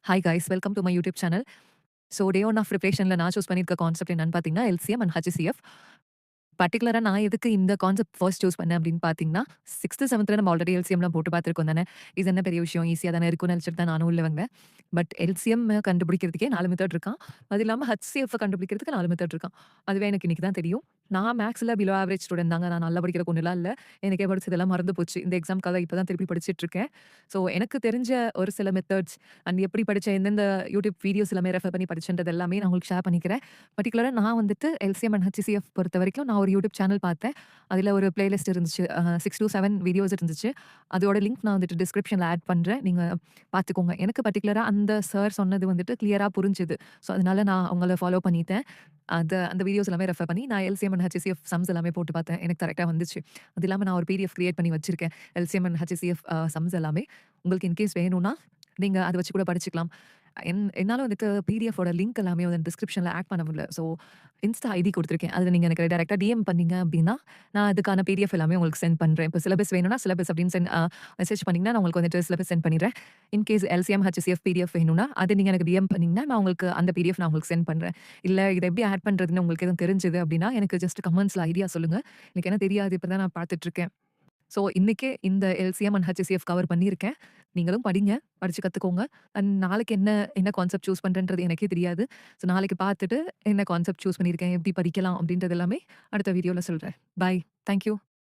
Hi guys welcome to my YouTube channel. So day one of ப்ரிப்ரேஷனில் நான் choose பண்ணியிருக்க concept என்னன்னு பார்த்தீங்கன்னா எல்சிஎம் அண்ட் ஹச்சிசிஎஃப். பர்டிகுலரா நான் எதுக்கு இந்த கான்செப்ட் ஃபர்ஸ்ட் சூஸ் பண்ணேன் அப்படின்னு பார்த்தீங்கன்னா, 6த், 7த்ல நம்ம ஆல்ரெடி எல்சிஎம்லாம் போட்டு பார்த்துருக்கோம் தானே. இது என்ன பெரிய விஷயம், ஈஸியா தானே இருக்கும்னு நினச்சிட்டு தான் நானும் உள்ள வந்தேன். பட் எல்சிஎம் கண்டுபிடிக்கிறதுக்கே 4 மெத்தட் இருக்கான். அது இல்லாம ஹச்சிசிஎஃப் கண்டுபிடிக்கிறதுக்கு 4 மெத்தட் இருக்கான். அதுவே எனக்கு இன்னைக்கு தான் தெரியும். நான் மேக்ஸ்ல பிலோ ஆவரேஜ் ஸ்டூடண்ட் தாங்க. நான் நல்லா படிக்கிற பொண்ணுலாம் இல்ல. எனக்கே படிச்சதெல்லாம் மறந்து போச்சு. இந்த எக்ஸாம்க்காக இப்ப தான் திருப்பி படிச்சுட்டு இருக்கேன். ஸோ எனக்கு தெரிஞ்ச ஒரு சில மெத்தட்ஸ் அண்ட் எப்படி படிச்சேன், எந்தெந்த யூடியூப் வீடியோஸ் எல்லாமே ரெஃபர் பண்ணி படிச்சேன்றது எல்லாமே நான் உங்களுக்கு ஷேர் பண்ணிக்கிறேன். பர்ட்டிகுலரா நான் வந்துட்டு எல்சிஎம் அண்ட் ஹச்சிசிஎஃப் பொறுத்தவரைக்கும் நான் ஒரு யூடியூப் சேனல் பார்த்தேன். அதில ஒரு பிளேலிஸ்ட் இருந்துச்சு. 6 டூ 7 வீடியோஸ் இருந்துச்சு. அதோட லிங்க் நான் வந்துட்டு டிஸ்கிரிப்ஷன்ல ஆட் பண்றேன். நீங்க பார்த்துக்கோங்க. எனக்கு பர்ட்டிகுலரா அந்த சார் சொன்னது வந்துட்டு கிளியரா புரிஞ்சுது. ஸோ அதனால நான் அவங்கள ஃபாலோ பண்ணிட்டேன். அந்த வீடியோஸ் எல்லாமே ரெஃபர் பண்ணி நான் எல்சிஎம் அண்ட் ஹச்சிசிஎஃப் சம்ஸ் எல்லாமே போட்டு பார்த்தேன். எனக்கு கரெக்ட்டா வந்துச்சு. அது இல்லாம நான் ஒரு பிடிஎஃப் கிரியேட் பண்ணி வச்சிருக்கேன். எல்சிஎம் அண்ட் ஹச்சிசிஎஃப் சம்ஸ் எல்லாமே. உங்களுக்கு இன்கேஸ் வேணும்னா, நீங்க அத வச்சு கூட படிச்சுக்கலாம். என்னால வந்துட்டு பிடிஎஃபோட லிங்க் எல்லாமே வந்து டிஸ்கிரிப்ஷன்ல ஆட் பண்ண முடியல. ஸோ இன்ஸ்டா ஐடி குடுத்துருக்கேன். அதுல நீங்க எனக்கு டைரக்ட்டா டிஎம் பண்ணீங்க அப்டின்னா, நான் அதுக்கான பிடிஎஃப் எல்லாமே உங்களுக்கு சென்ட் பண்றேன். இப்ப சிலபஸ் வேணும்னா, சிலபஸ் அப்டின்னு மெசேஜ் பண்ணீங்கன்னா, நான் உங்களுக்கு வந்துட்டு சிலபஸ் சென்ட் பண்ணிடுறேன். இன்கேஸ் எல்சிஎம், ஹச்சிசிஎஃப் பிடிஎஃப் வேணும்னா, அது நீங்க எனக்கு டிஎம் பண்ணீங்கன்னா, நான் உங்களுக்கு அந்த பிடிஎஃப் நான் உங்களுக்கு சென்ட் பண்றேன். இல்ல இத எப்படி ஆட் பண்றதுன்னு உங்களுக்கு எதுவும் தெரிஞ்சது அப்டின்னா, எனக்கு ஜஸ்ட் கமெண்ட்ஸ்ல ஐடியா சொல்லுங்க. எனக்கு என்ன தெரியாது. இப்ப தான் நான் பார்த்துட்டு இருக்கேன். ஸோ, இன்னைக்கே இந்த எல்சிஎம் அண்ட் ஹச்சிசிஎஃப் கவர் பண்ணியிருக்கேன். நீங்களும் படிங்க. படிச்சு கத்துக்கோங்க. அண்ட் நாளைக்கு என்ன கான்செப்ட் சூஸ் பண்றேன்றது எனக்கே தெரியாது. ஸோ, நாளைக்கு பார்த்துட்டு என்ன கான்செப்ட் சூஸ் பண்ணியிருக்கேன், எப்படி படிக்கலாம் அப்படின்றது எல்லாமே அடுத்த வீடியோல சொல்றேன். பாய். Thank you.